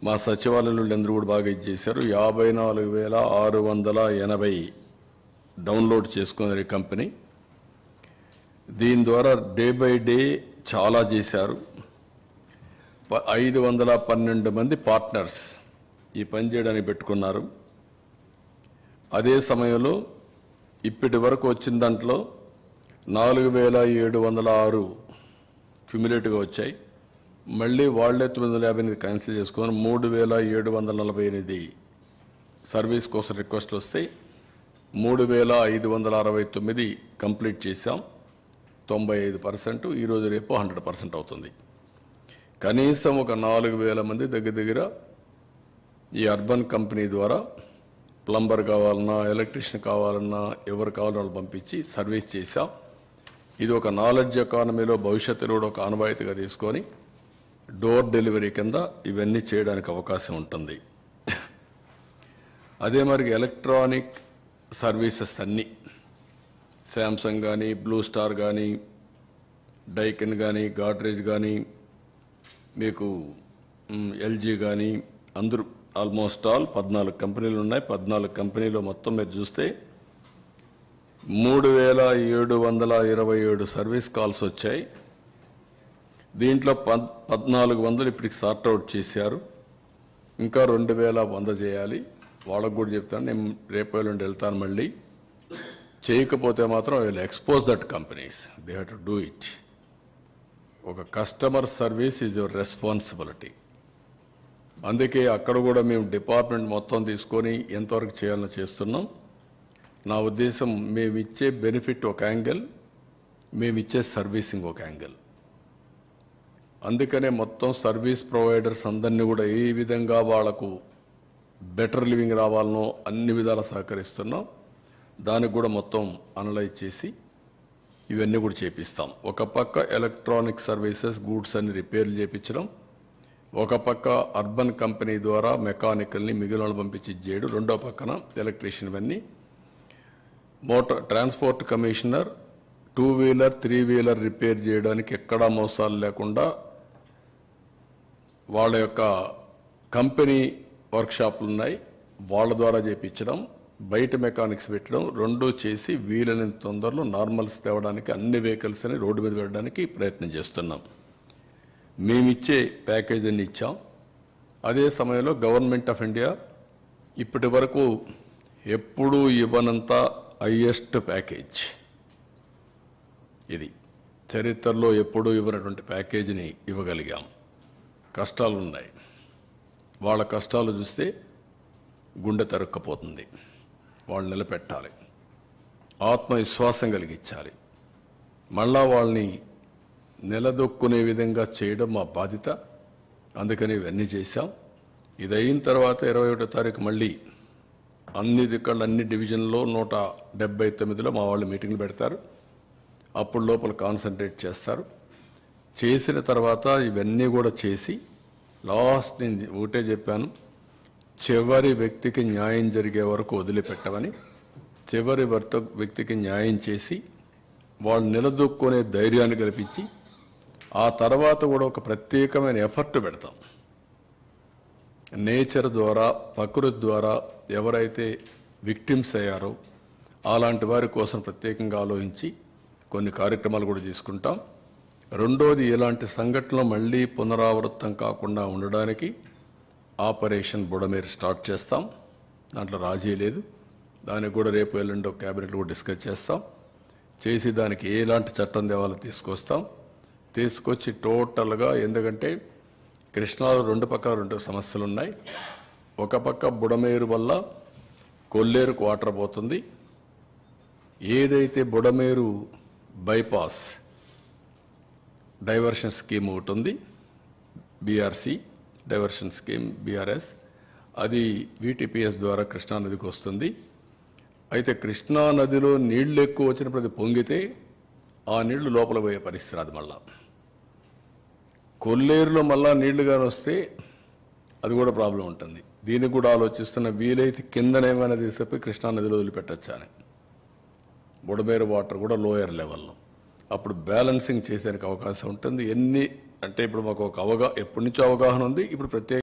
మా సచివాలయంలో అందరూ కూడా బాగా ఇచ్చేశారు. 54,680 డౌన్లోడ్ చేసుకున్నారు ఈ కంపెనీ. దీని ద్వారా డే బై డే చాలా చేశారు. 512 మంది పార్ట్నర్స్ ఈ పని చేయడానికి పెట్టుకున్నారు. అదే సమయంలో ఇప్పటి వరకు వచ్చిన దాంట్లో 4,706 క్యుములేటివ్గా వచ్చాయి. మళ్ళీ వాళ్ళే 958 క్యాన్సిల్ చేసుకొని 3,748 సర్వీస్ కోసం రిక్వెస్ట్లు వస్తాయి. 3,569 కంప్లీట్ చేశాం. 95%. ఈరోజు రేపు 100% అవుతుంది. కనీసం ఒక 4,000 మంది దగ్గర ఈ అర్బన్ కంపెనీ ద్వారా ప్లంబర్ కావాలన్నా, ఎలక్ట్రీషియన్ కావాలన్నా, ఎవరు కావాలన్నా వాళ్ళు పంపించి సర్వీస్ చేశాం. ఇది ఒక నాలెడ్జ్ ఎకానమీలో భవిష్యత్తులో కూడా ఒక ఆనవాయితీగా తీసుకొని డోర్ డెలివరీ కింద ఇవన్నీ చేయడానికి అవకాశం ఉంటుంది. అదే మరి ఎలక్ట్రానిక్ సర్వీసెస్ అన్నీ శాంసంగ్ కానీ, బ్లూ స్టార్ కానీ, డైకిన్ కానీ, గాడ్రేజ్ కానీ, మీకు ఎల్జీ కానీ, అందరూ ఆల్మోస్ట్ ఆల్ 14 కంపెనీలు ఉన్నాయి. 14 కంపెనీలో మొత్తం మీరు చూస్తే 3,727 సర్వీస్ కాల్స్ వచ్చాయి. దీంట్లో 1,400 ఇప్పటికి సార్ట్అవుట్ చేశారు. ఇంకా 2,100 చేయాలి. వాళ్ళకు కూడా చెప్తాను, నేను రేపు ఎల్లుండి వెళ్తాను. మళ్ళీ చేయకపోతే మాత్రం I will expose that companies. They have to do it. ఒక customer service is your responsibility. అందుకే అక్కడ కూడా మేము డిపార్ట్మెంట్ మొత్తం తీసుకొని ఎంతవరకు చేయాలని చేస్తున్నాం. నా ఉద్దేశం, మేమిచ్చే బెనిఫిట్ ఒక యాంగిల్, మేమిచ్చే సర్వీసింగ్ ఒక యాంగిల్. అందుకనే మొత్తం సర్వీస్ ప్రొవైడర్స్ అందరినీ కూడా ఏ విధంగా వాళ్లకు బెటర్ లివింగ్ రావాలనో అన్ని విధాలా సహకరిస్తున్నాం. దానికి కూడా మొత్తం అనలైజ్ చేసి ఇవన్నీ కూడా చేపిస్తాం. ఒక పక్క ఎలక్ట్రానిక్ సర్వీసెస్ గూడ్స్ అన్ని రిపేర్లు చేయించడం, ఒక పక్క అర్బన్ కంపెనీ ద్వారా మెకానికల్ని మిగిలిన పంపించి చేయడం, రెండో పక్కన ఎలక్ట్రీషియన్ ఇవన్నీ. Motor transport commissioner 2 wheeler 3 wheeler repair చేయడానికి ఎక్కడా మోసాలు లేకుండా వాళ్ళ యొక్క కంపెనీ వర్క్షాప్లు ఉన్నాయి, వాళ్ళ ద్వారా చేయించడం, బయట మెకానిక్స్ పెట్టడం, రెండూ చేసి వీలైనంత తొందరలో నార్మల్స్ తేవడానికి అన్ని వెహికల్స్ని రోడ్డు మీద పెట్టడానికి ప్రయత్నం చేస్తున్నాం. మేమిచ్చే ప్యాకేజ్ అన్ని ఇచ్చాం. అదే సమయంలో గవర్నమెంట్ ఆఫ్ ఇండియా ఇప్పటి వరకు ఎప్పుడూ ఇవ్వనంత హైయెస్ట్ ప్యాకేజ్ ఇది. చరిత్రలో ఎప్పుడూ ఇవ్వనటువంటి ప్యాకేజీని ఇవ్వగలిగాం. కష్టాలు ఉన్నాయి. వాళ్ళ కష్టాలు చూస్తే గుండె తరుక్కపోతుంది. వాళ్ళు నిలబెట్టాలి, ఆత్మవిశ్వాసం కలిగించాలి, మళ్ళా వాళ్ళని నిలదొక్కునే విధంగా చేయడం మా బాధ్యత. అందుకని ఇవన్నీ చేశాం. ఇది అయిన తర్వాత 21వ తారీఖు మళ్ళీ అన్ని దిక్కళ్ళు అన్ని డివిజన్లో 179లో మా వాళ్ళు మీటింగ్లు పెడతారు. అప్పుడు లోపల కాన్సన్ట్రేట్ చేస్తారు. చేసిన తర్వాత ఇవన్నీ కూడా చేసి లాస్ట్ నేను ఒకటే చెప్పాను, చివరి వ్యక్తికి న్యాయం జరిగే వరకు వదిలిపెట్టమని. చివరి వ్యక్తికి న్యాయం చేసి వాళ్ళు నిలదొక్కునే ధైర్యాన్ని కల్పించి ఆ తర్వాత కూడా ఒక ప్రత్యేకమైన ఎఫర్ట్ పెడతాం. నేచర్ ద్వారా, ప్రకృతి ద్వారా ఎవరైతే విక్టిమ్స్ అయ్యారో అలాంటి వారి కోసం ప్రత్యేకంగా ఆలోచించి కొన్ని కార్యక్రమాలు కూడా తీసుకుంటాం. రెండోది, ఇలాంటి సంఘటనలు మళ్ళీ పునరావృతం కాకుండా ఉండడానికి ఆపరేషన్ బుడమేరు స్టార్ట్ చేస్తాం. దాంట్లో రాజీ లేదు. దానికి కూడా రేపు ఎల్లుండో క్యాబినెట్లో కూడా డిస్కస్ చేస్తాం. చేసి దానికి ఎలాంటి చట్టం తేవాలో తీసుకొచ్చి టోటల్గా, ఎందుకంటే కృష్ణాలో 2 పక్కల 2 సమస్యలు ఉన్నాయి. ఒక పక్క బుడమేరు వల్ల కొల్లేరుకు వాటర్ పోతుంది. ఏదైతే బుడమేరు బైపాస్ డైవర్షన్ స్కీమ్ ఒకటి ఉంది, బీఆర్సీ డైవర్షన్ స్కీమ్, బీఆర్ఎస్, అది వీటీపీఎస్ ద్వారా కృష్ణానదికి వస్తుంది. అయితే కృష్ణానదిలో నీళ్లు ఎక్కువ వచ్చినప్పుడు అది పొంగితే ఆ నీళ్లు లోపల పోయే పరిస్థితి రాదు. మళ్ళా కొల్లేరులో మళ్ళా నీళ్లు కానీ వస్తే అది కూడా ప్రాబ్లం ఉంటుంది. దీనికి కూడా ఆలోచిస్తున్న, వీలైతే కిందనేమైనా తీసుకుపోయి కృష్ణానదిలో వదిలిపెట్టచ్చా అని. బుడమేరు వాటర్ కూడా లోయర్ లెవెల్లో, అప్పుడు బ్యాలెన్సింగ్ చేసేందుకు అవకాశం ఉంటుంది. ఎన్ని అంటే ఇప్పుడు మాకు ఒక ఎప్పటి నుంచో అవగాహన ఉంది. ఇప్పుడు ప్రత్యేక